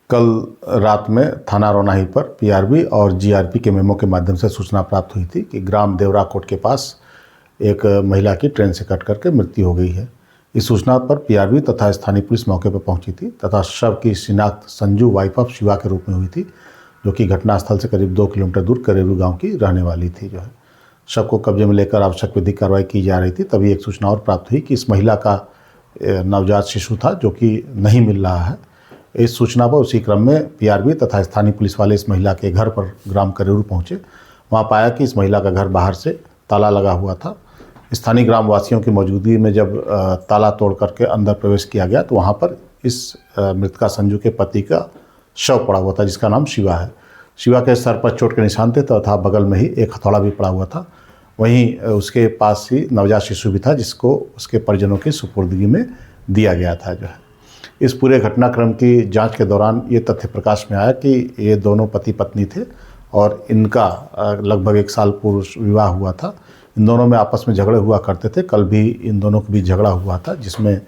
कल रात में थाना रौनाही पर पीआरबी और जीआरपी के मेमो के माध्यम से सूचना प्राप्त हुई थी कि ग्राम देवरा कोट के पास एक महिला की ट्रेन से कट करके मृत्यु हो गई है। इस सूचना पर पीआरबी तथा स्थानीय पुलिस मौके पर पहुंची थी तथा शव की शिनाख्त संजू वाइफ ऑफ शिवा के रूप में हुई थी, जो कि घटनास्थल से करीब 2 किलोमीटर दूर करेरू गाँव की रहने वाली थी। जो है शव को कब्जे में लेकर आवश्यक विधिक कार्रवाई की जा रही थी, तभी एक सूचना और प्राप्त हुई कि इस महिला का नवजात शिशु था जो कि नहीं मिल रहा है। इस सूचना पर उसी क्रम में पीआरबी तथा स्थानीय पुलिस वाले इस महिला के घर पर ग्राम करेरू पहुंचे। वहां पाया कि इस महिला का घर बाहर से ताला लगा हुआ था। स्थानीय ग्रामवासियों की मौजूदगी में जब ताला तोड़ करके अंदर प्रवेश किया गया तो वहां पर इस मृतका संजू के पति का शव पड़ा हुआ था, जिसका नाम शिवा है। शिवा के सर पर चोट के निशान थे तथा बगल में ही एक हथौड़ा भी पड़ा हुआ था। वहीं उसके पास ही नवजात शिशु भी था, जिसको उसके परिजनों की सुपुर्दगी में दिया गया था। जो है इस पूरे घटनाक्रम की जांच के दौरान ये तथ्य प्रकाश में आया कि ये दोनों पति पत्नी थे और इनका लगभग 1 साल पूर्व विवाह हुआ था। इन दोनों में आपस में झगड़े हुआ करते थे। कल भी इन दोनों के बीच झगड़ा हुआ था, जिसमें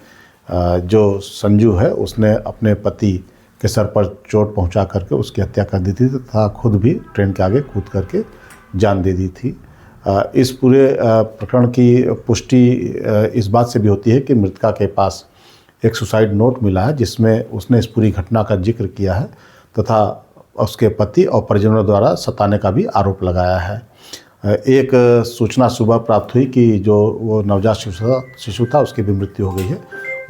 जो संजू है उसने अपने पति के सर पर चोट पहुंचा करके उसकी हत्या कर दी थी तथा खुद भी ट्रेन के आगे कूद करके जान दे दी थी। इस पूरे प्रकरण की पुष्टि इस बात से भी होती है कि मृतका के पास एक सुसाइड नोट मिला है, जिसमें उसने इस पूरी घटना का जिक्र किया है तथा उसके पति और परिजनों द्वारा सताने का भी आरोप लगाया है। एक सूचना सुबह प्राप्त हुई कि जो वो नवजात शिशु था उसकी भी मृत्यु हो गई है।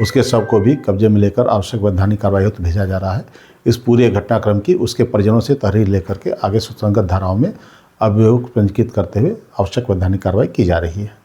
उसके शव को भी कब्जे में लेकर आवश्यक वैधानिक कार्रवाई हेतु भेजा जा रहा है। इस पूरे घटनाक्रम की उसके परिजनों से तहरीर लेकर के आगे सुसंगत धाराओं में अभियोग पंजीकृत करते हुए आवश्यक वैधानिक कार्रवाई की जा रही है।